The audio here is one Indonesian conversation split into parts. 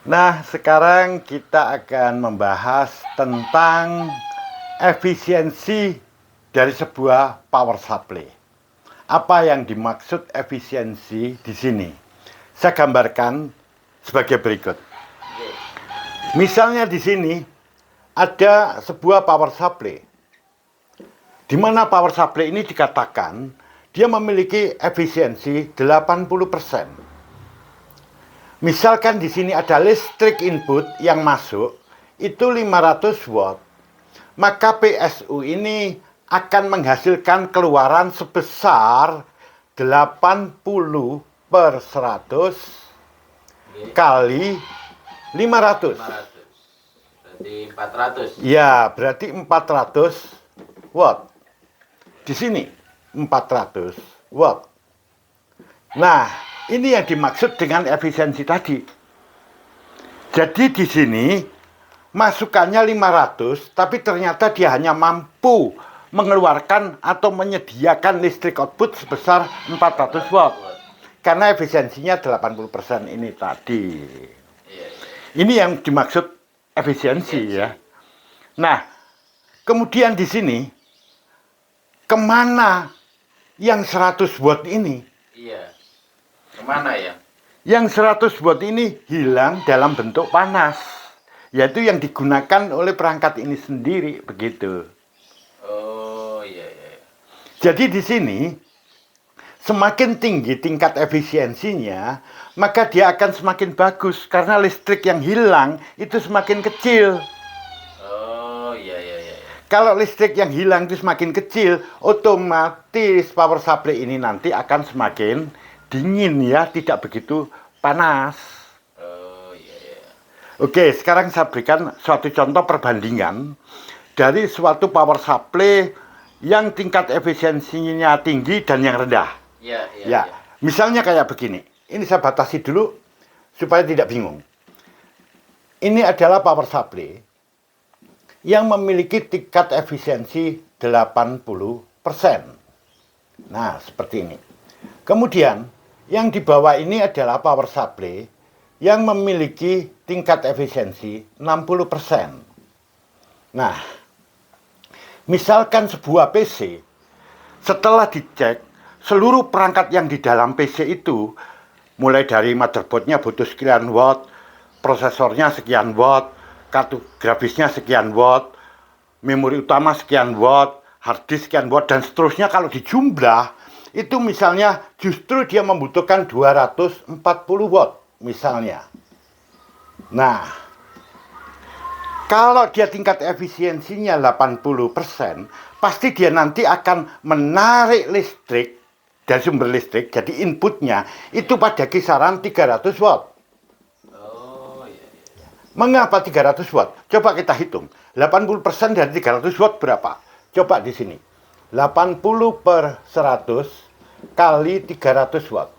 Nah, sekarang kita akan membahas tentang efisiensi dari sebuah power supply. Apa yang dimaksud efisiensi di sini? Saya gambarkan sebagai berikut. Misalnya di sini ada sebuah power supply, di mana power supply ini dikatakan dia memiliki efisiensi 80%. Misalkan di sini ada listrik input yang masuk itu 500 watt, maka PSU ini akan menghasilkan keluaran sebesar 80 per 100 kali 500. 500. Berarti 400. Ya, berarti 400 watt. Di sini 400 watt. Nah, ini yang dimaksud dengan efisiensi tadi. Jadi di sini masukannya 500, tapi ternyata dia hanya mampu mengeluarkan atau menyediakan listrik output sebesar 400 watt. Karena efisiensinya 80% ini tadi. Ini yang dimaksud efisiensi ya. Nah, kemudian di sini kemana yang 100 watt ini? Iya. Kemana ya? Yang 100 watt ini hilang dalam bentuk panas, yaitu yang digunakan oleh perangkat ini sendiri, begitu. Oh, iya, iya. Jadi di sini semakin tinggi tingkat efisiensinya, maka dia akan semakin bagus karena listrik yang hilang itu semakin kecil. Oh, iya, iya, iya. Kalau listrik yang hilang itu semakin kecil, otomatis power supply ini nanti akan semakin dingin ya, tidak begitu panas. Oh, iya, iya. Oke, sekarang saya berikan suatu contoh perbandingan dari suatu power supply yang tingkat efisiensinya tinggi dan yang rendah. Iya, iya, Ya, iya. misalnya kayak begini. Ini saya batasi dulu supaya tidak bingung. Ini adalah power supply yang memiliki tingkat efisiensi 80%. Nah, seperti ini. Kemudian, yang di bawah ini adalah power supply yang memiliki tingkat efisiensi 60%. Nah, misalkan sebuah PC, setelah dicek, seluruh perangkat yang di dalam PC itu, mulai dari motherboardnya butuh sekian watt, prosesornya sekian watt, kartu grafisnya sekian watt, memori utama sekian watt, hard disk sekian watt, dan seterusnya kalau dijumlah, itu misalnya justru dia membutuhkan 240 watt misalnya. Nah, kalau dia tingkat efisiensinya 80%, pasti dia nanti akan menarik listrik dari sumber listrik, jadi inputnya itu pada kisaran 300 watt. Oh, iya, iya. Mengapa 300 watt? Coba kita hitung. 80% dari 300 watt berapa? Coba di sini. 80 per 100 kali 300 watt.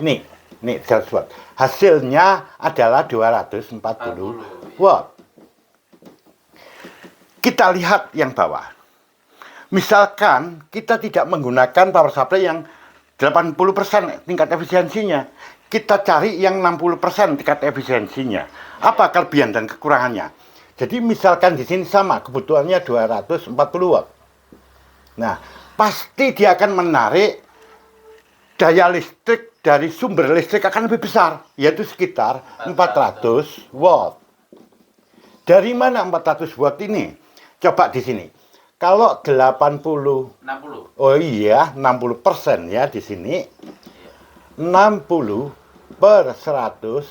Ini 300 watt. Hasilnya adalah 240 watt. Kita lihat yang bawah. Misalkan kita tidak menggunakan power supply yang 80% tingkat efisiensinya. Kita cari yang 60% tingkat efisiensinya. Apa kelebihan dan kekurangannya? Jadi misalkan di sini sama, kebutuhannya 240 watt. Nah, pasti dia akan menarik daya listrik dari sumber listrik akan lebih besar, yaitu sekitar 400 watt. Dari mana 400 watt ini? Coba di sini. Kalau 80, 60. oh iya, 60% ya di sini. 60 per 100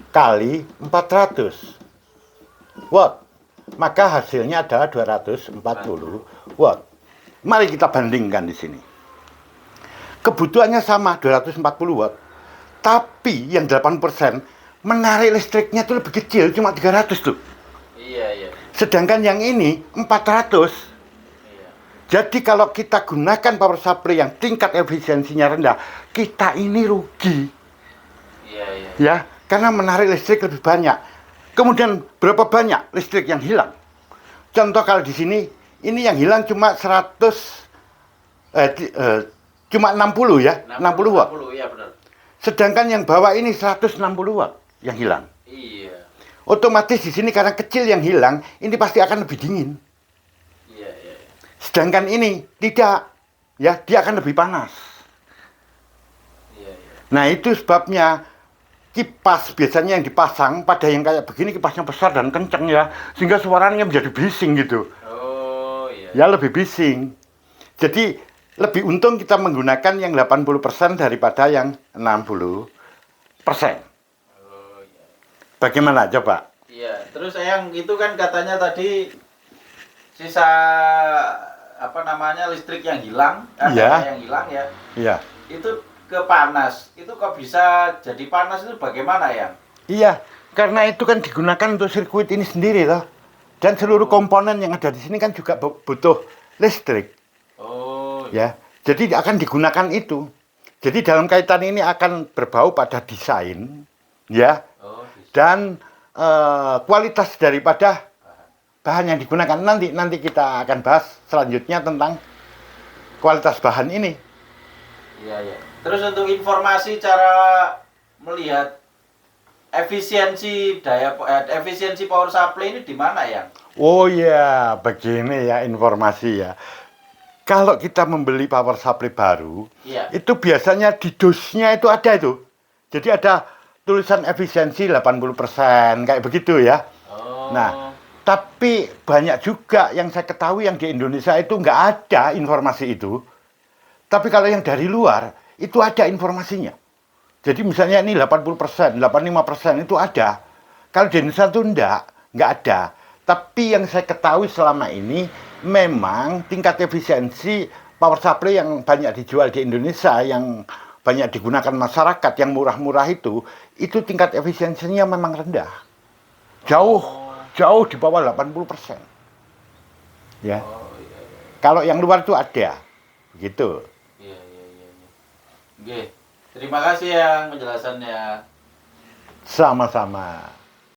kali 400 watt. Maka hasilnya adalah 240 watt. Mari kita bandingkan di sini. Kebutuhannya sama 240 watt. Tapi yang 8% menarik listriknya itu lebih kecil, cuma 300 tuh. Iya, iya. Sedangkan yang ini 400. Iya. Jadi kalau kita gunakan power supply yang tingkat efisiensinya rendah, kita ini rugi. Iya, iya. Ya, karena menarik listrik lebih banyak. Kemudian berapa banyak listrik yang hilang? Contoh kalau di sini, ini yang hilang cuma 60 ya, 60 watt. 60, iya benar. Sedangkan yang bawah ini 160 watt. yang hilang. Iya. Otomatis di sini karena kecil yang hilang, ini pasti akan lebih dingin. Iya, iya. Sedangkan ini tidak, ya dia akan lebih panas. Iya, iya. Nah itu sebabnya kipas biasanya yang dipasang pada yang kayak begini kipasnya besar dan kenceng ya, sehingga suaranya menjadi bising gitu. Oh, iya. Ya lebih bising. Jadi lebih untung kita menggunakan yang 80% daripada yang 60%. Oh, iya. Bagaimana coba? Iya, terus Eyang itu kan katanya tadi sisa apa namanya listrik yang hilang, Iya. yang hilang ya. Iya. Itu ke panas. Itu kok bisa jadi panas itu bagaimana ya? Iya, karena itu kan digunakan untuk sirkuit ini sendiri loh. Dan seluruh komponen yang ada di sini kan juga butuh listrik. Oh, iya. Ya, jadi akan digunakan itu. Jadi dalam kaitan ini akan berbau pada desain, ya, Oh, bisa. dan kualitas daripada bahan yang digunakan. Nanti kita akan bahas selanjutnya tentang kualitas bahan ini. Iya, iya. Terus untuk informasi cara melihat efisiensi power supply ini di mana ya? Oh ya, begini ya informasi ya. Kalau kita membeli power supply baru, Iya. itu biasanya di dosnya itu ada itu. Jadi ada tulisan efisiensi 80%, kayak begitu ya. Oh. Nah, tapi banyak juga yang saya ketahui yang di Indonesia itu nggak ada informasi itu. Tapi kalau yang dari luar, itu ada informasinya. Jadi misalnya ini 80%, 85% itu ada. Kalau di Indonesia itu nggak ada. Tapi yang saya ketahui selama ini, memang tingkat efisiensi power supply yang banyak dijual di Indonesia, yang banyak digunakan masyarakat, yang murah-murah itu tingkat efisiensinya memang rendah. Jauh di bawah 80%. Ya. Oh, iya, iya. Kalau yang luar itu ada. Begitu. Iya, iya, iya, iya. Oke. Terima kasih ya penjelasannya. Sama-sama.